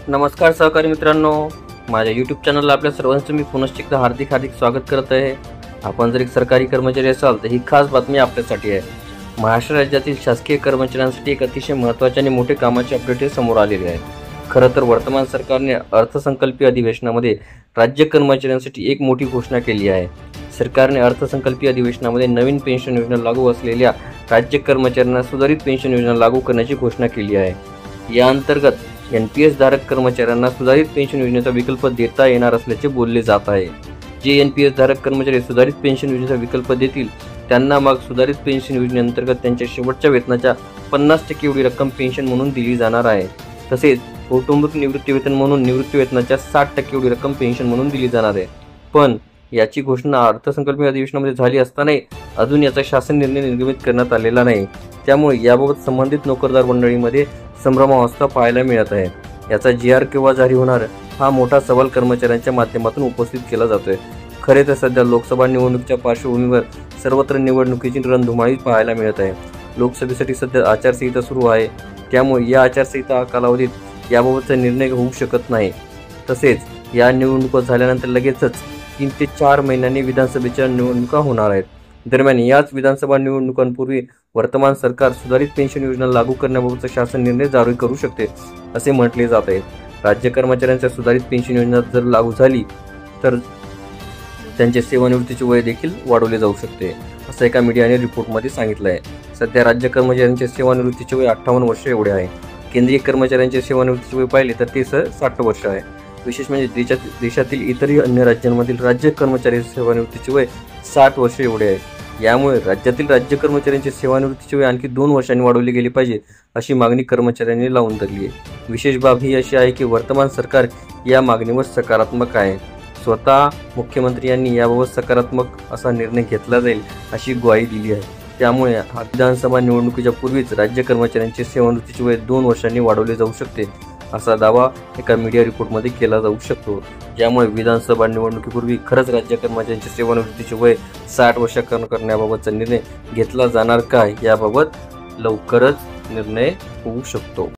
नमस्कार सहकारी मित्रांनो, माझ्या यूट्यूब चॅनलला आपल्या सर्वांचं मी पुनश्च एकदा हार्दिक स्वागत करत आहे। आपण जर एक सरकारी कर्मचारी असाल तर ही खास बातमी आपल्यासाठी आहे। महाराष्ट्र राज्यातील शासकीय कर्मचाऱ्यांसाठी एक अतिशय महत्त्वाचे आणि मोठे कामाचे अपडेट समोर आलेले आहे। खरं तर वर्तमान सरकारने अर्थसंकल्पीय अधिवेशनामध्ये राज्य कर्मचाऱ्यांसाठी एक मोठी घोषणा केली आहे। सरकारने अर्थसंकल्पीय अधिवेशनामध्ये नवीन पेन्शन योजना लागू असलेल्या राज्य कर्मचाऱ्यांना सुधारित पेन्शन योजना लागू करण्याची घोषणा केली आहे। या अंतर्गत एनपीएस धारक कर्मचाऱ्यांना सुधारित पेन्शन योजनेचा विकल्प देता येणार असल्याचे बोलले जात आहे। जे एनपीएस धारक कर्मचारी सुधारित पेन्शन योजनेचा विकल्प देतील त्यांना मग सुधारित पेन्शन योजनेअंतर्गत त्यांच्या शेवटच्या वेतनाच्या 50% एवढी रक्कम पेन्शन म्हणून दिली जाणार आहे। तसेच कौटुंबिक निवृत्ती वेतन म्हणून निवृत्ती वेतनाच्या 60% एवढी रक्कम पेन्शन म्हणून दिली जाणार आहे। पण याची घोषणा अर्थसंकल्पीय अधिवेशनामध्ये झाली असतानाही अजून याचा शासन निर्णय निर्गमित करण्यात आलेला नाही। त्यामुळे याबाबत संबंधित नोकरदार मंडळीमध्ये संभ्रमावस्था पाहायला मिळत आहे। याचा जीआर केव्हा जारी होणार हा मोठा सवाल कर्मचाऱ्यांच्या माध्यमातून उपस्थित केला जातोय। खरे तर सध्या लोकसभा निवडणुकीच्या पार्श्वभूमीवर सर्वत्र निवडणुकीची रणधुमाळी पाहायला मिळत आहे। लोकसभेसाठी सध्या आचारसंहिता सुरू आहे, त्यामुळे या आचारसंहिता कालावधीत याबाबतचा निर्णय होऊ शकत नाही। तसेच या निवडणुका झाल्यानंतर लगेचच 3 ते 4 महिन्यांनी विधानसभेच्या निवडणुका होणार आहेत। दरम्यान याच विधानसभा निवडणुकांपूर्वी वर्तमान सरकार सुधारित पेन्शन योजना लागू करण्याबाबतचा शासन निर्णय जारी करू शकते असे म्हटले जात आहे। राज्य कर्मचाऱ्यांच्या सुधारित पेन्शन योजना जर लागू झाली तर त्यांचे सेवानिवृत्तीचे वय देखील वाढवले जाऊ शकते, असं एका मीडियाने रिपोर्टमध्ये सांगितलं आहे। सध्या राज्य कर्मचाऱ्यांचे सेवानिवृत्तीचे वय 58 वर्ष एवढे आहे। केंद्रीय कर्मचाऱ्यांचे सेवानिवृत्तीचे वय पाहिले तर ते 60 वर्ष आहे। विशेष म्हणजे देशातील इतरही अन्य राज्यांमधील राज्य कर्मचाऱ्यांचे सेवानिवृत्तीचे वय 60 वर्ष एवढे आहे। यामुळे राज्यातील राज्य कर्मचाऱ्यांचे सेवानिवृत्तीचे वय आणखी 2 वर्षांनी वाढवले गेले पाहिजे अशी मागणी कर्मचाऱ्यांनी लावून धरली आहे। विशेष बाब ही अशी आहे की वर्तमान सरकार या मागणीवर सकारात्मक आहे। स्वतः मुख्यमंत्री यांनी याबाबत सकारात्मक असा निर्णय घेतला जाईल अशी ग्वाही दिली आहे। त्यामुळे विधानसभा निवडणुकीच्या पूर्वीच राज्य कर्मचाऱ्यांचे सेवानिवृत्तीचे वय 2 वर्षांनी वाढवले जाऊ शकते असा दावा एका मीडिया रिपोर्टमध्ये केला जाऊ शकतो। ज्यामुळे विधानसभा निवडणुकीपूर्वी खरंच राज्य कर्मचाऱ्यांचे सेवानिवृत्तीचे वय 60 वर्ष करण्याबाबतचा निर्णय घेतला जाणार का याबाबत लवकरच निर्णय होऊ शकतो।